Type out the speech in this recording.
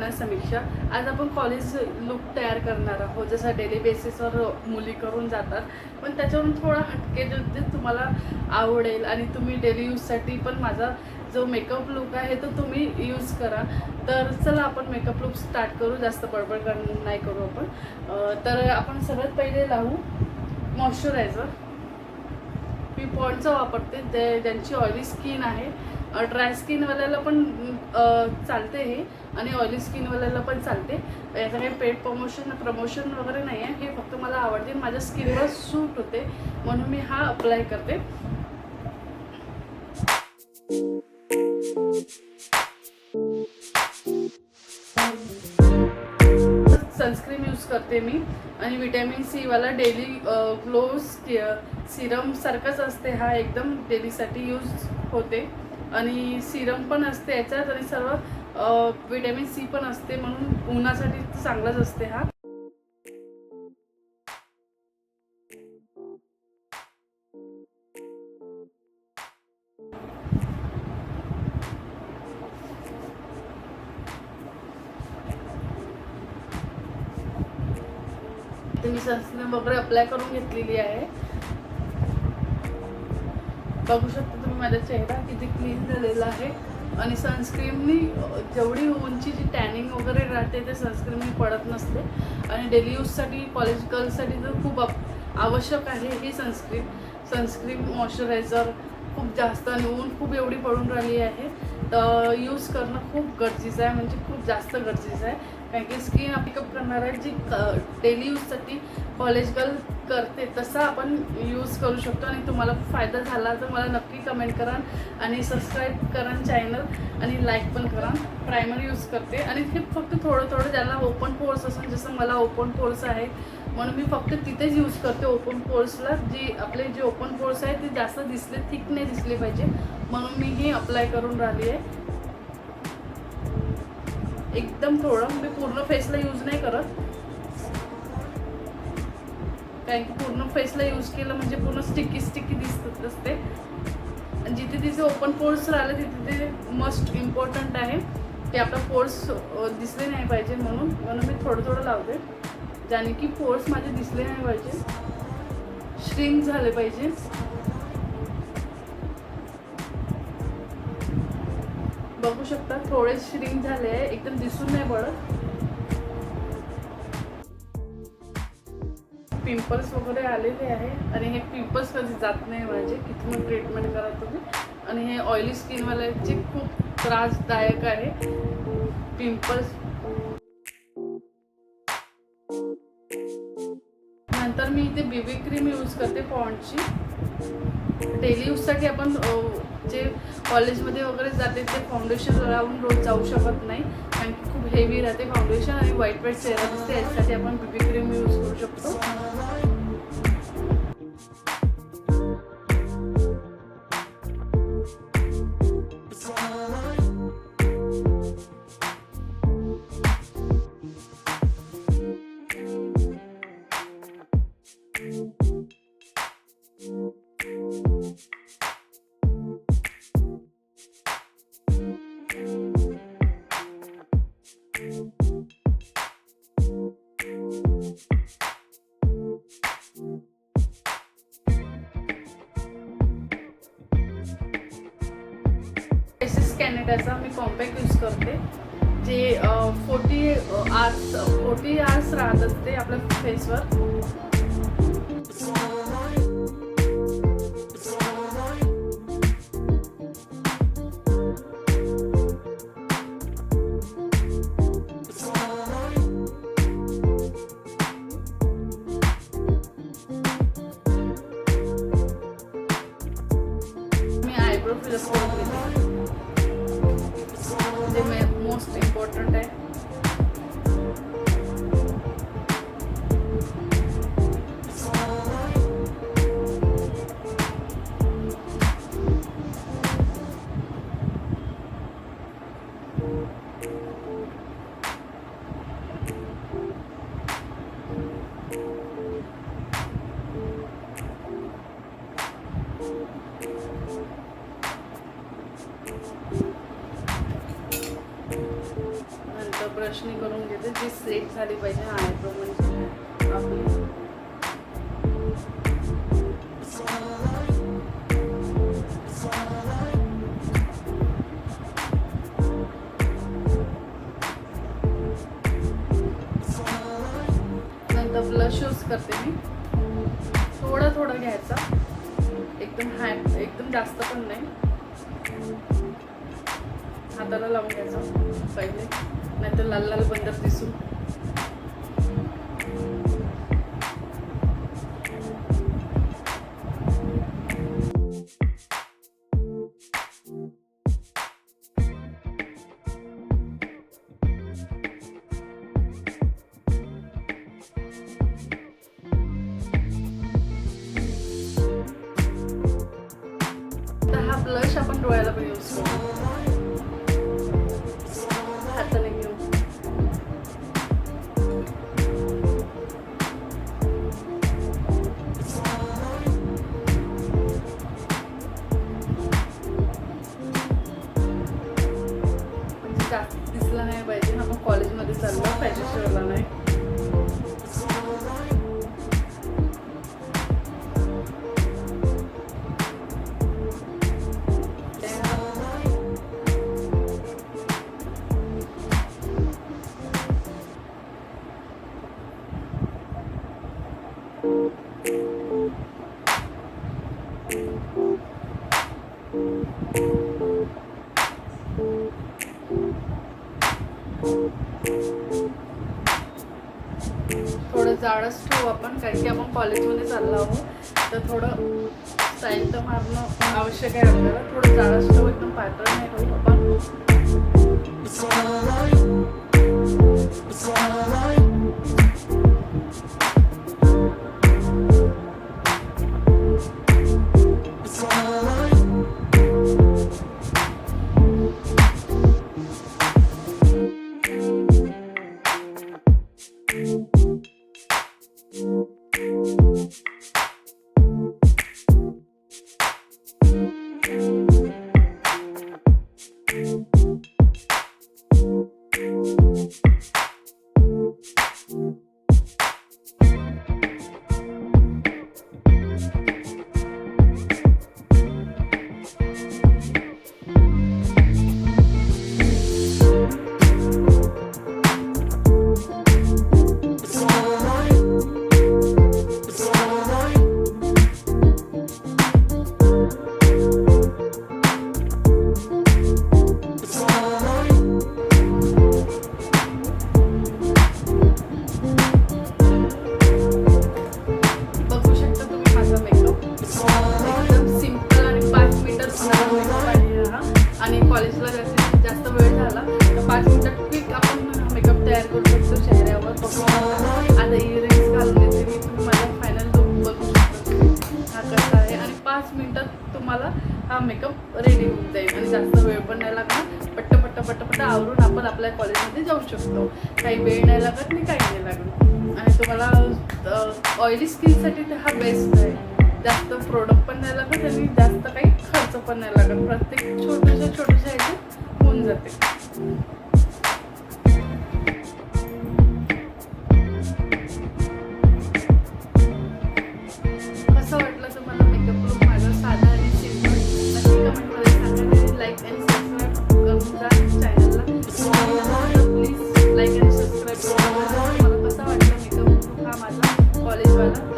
Channel समीक्षा. आज आपण college look तयार करणार आहोत, जसं डेली बेसिसवर मुली करून जातात, पण त्याच्यावरून थोडा हटके जे तुम्हाला आवडेल आणि तुम्ही डेली यूजसाठी पण माझा जो मेकअप लुक आहे तो तुम्ही यूज करा. तर चला आपण मेकअप लुक स्टार्ट करू, जास्त बडबड नाही करू आपण. तर आपण सगळ्यात पहिले लावू मॉइश्चरायझर. मी पॉन्डचं वापरते, ते ज्यांची ऑइली स्किन आहे. ड्राय स्किनवाल्याला पण चालते हे, आणि ऑइली स्किनवाल्याला पण चालते. याचं काही पेड प्रमोशन वगैरे नाही आहे, हे फक्त मला आवडते, माझ्या स्किनवर सूट होते म्हणून मी हा अप्लाय करते. सनस्क्रीन यूज करते मी, आणि विटॅमिन सी वाला डेली ग्लो सिरम सारखंच असते, हा एकदम डेलीसाठी यूज होते. आणि सिरम पण असते याच्यात, आणि सर्व विटॅमिन सी पण असते, म्हणून उन्हासाठी चांगलाच असते हा. मी सनस्क्रीन वगैरे अप्लाय करून घेतलेली आहे. बघू शकता तुम्ही माझा चेहरा किती क्लीन झालेला आहे. आणि सनस्क्रीननी जेवढी उंची जी टॅनिंग वगैरे राहते ते सनस्क्रीननी पडत नसते. आणि डेली यूजसाठी कॉलेज गर्ल्ससाठी तर खूप आवश्यक आहे ही सनस्क्रीन मॉइश्चरायझर खूप जास्त. आणि ऊन खूप एवढी पडून राहिली आहे, तर यूज करणं खूप गरजेचं आहे, म्हणजे खूप जास्त गरजेचं आहे. कारण की स्किन मेकअप करणार आहे जी डेली यूजसाठी कॉलेज गर्ल करते तसा आपण यूज करू शकतो. आणि तुम्हाला फायदा झाला तर मला नक्की कमेंट करा, आणि सबस्क्राईब करा चॅनल, आणि लाईक पण करा. प्रायमर यूज करते, आणि हे फक्त थोडं ज्याला ओपन पोर्स असेल, जसं मला ओपन पोर्स आहे म्हणून मी फक्त तिथेच यूज करते. ओपन पोर्सला आपले जे ओपन पोर्स आहे ते जास्त दिसले, थिक नाही दिसले पाहिजे, म्हणून मी हे अप्लाय करून राहिली आहे. एकदम थोडं, मी पूर्ण फेसला यूज नाही करत, कारण की पूर्ण फेसला यूज केलं म्हणजे पूर्ण स्टिकी दिसत असते. आणि जिथे तिथे ओपन पोर्स राहिले तिथे ते मस्ट इम्पॉर्टंट आहे की आपला पोर्स दिसले नाही पाहिजे, म्हणून मी थोडं लावते, ज्याने की पोर्स माझे दिसले नाही पाहिजे, श्रिंक झाले पाहिजे. बघू शकता थोडे श्रिंक झाले आहे, एकदम दिसून नाही पडत. पिंपल्स वगैरे आलेले आहे, आणि हे पिंपल्स कधी जात नाही माझे, किती पण ट्रीटमेंट करा तुम्ही. आणि हे ऑइली स्किनवाल्याचे खूप त्रासदायक आहे पिंपल्स. नंतर मी इथे बीबी क्रीम यूज करते पॉन्डची. डेली यूजसाठी आपण जे कॉलेजमध्ये वगैरे जाते ते फाउंडेशन लावून रोज जाऊ शकत नाही, कारण की खूप हेवी राहते फाउंडेशन, आणि व्हाईट चेहरा दिसते, यासाठी आपण बीबी क्रीम यूज करू शकतो. कॅनेडाचा मी कॉम्पॅक्ट यूज करते, जे 40 आवर्स राहत असते आपल्या फेसवर. मी आयब्रो फिलअप करून घेते, जे मोस्ट इम्पॉर्टंट आहे. ब्रशनी करून घेते, जी सेट झाली पाहिजे आयब्रो म्हणजे आपली. नंतर ब्लश यूज करते मी, थोडा थोडा घ्यायचा, एकदम जास्त पण नाही. हाताला लावून घ्यायचा पहिले, नाहीतर लाल लाल बंदर दिसू. हा ब्लश आपण डोळ्याला पण यूज करू, हाताने घेऊ. जास्त दिसला नाही पाहिजे, आपण कॉलेजमध्ये चाललो, फॅशन शोला नाही. थोडं जाडच ठेवू आपण, कारण की आपण कॉलेजमध्ये चाललो आहोत, तर थोडं स्टाईल तर मारणं आवश्यक आहे आपल्याला. थोडं जाडच ठेवू, एकदम पातळ नाही ठेवू आपण. आणि कॉलेजला जास्त वेळ झाला तर 5 मिनिटात क्विक आपण मेकअप तयार करू शकतो चेहऱ्यावर. आता इयरिंग्स घालून येते मी, तुम्ही माझा फायनल लुक बघू शकता हा कसा आहे. आणि 5 मिनिटात तुम्हाला हा मेकअप रेडी होऊन जाईल आणि जास्त वेळ पण नाही लागणार. पट्ट आवरून आपण आपल्या कॉलेजमध्ये जाऊ शकतो. काही वेळ नाही लागत आणि काही नाही लागत. आणि तुम्हाला ऑइली स्किनसाठी तर हा बेस्ट आहे. जास्त प्रोडक्ट पण नाही लागत आणि जास्त काही खर्च पण नाही लागत. प्रत्येक छोट्याशा ह्याच्यात होऊन जाते. कसं वाटलं तुम्हाला मेकअप लुक माझा साधा आणि सिम्पल? नक्की कमेंटमध्ये सांगा. लाईक आणि सबस्क्राईब करून जा चॅनलला. प्लीज लाईक आणि सबस्क्राईब करा. मला कसा वाटला मेकअप लुक हा माझा कॉलेजवाला.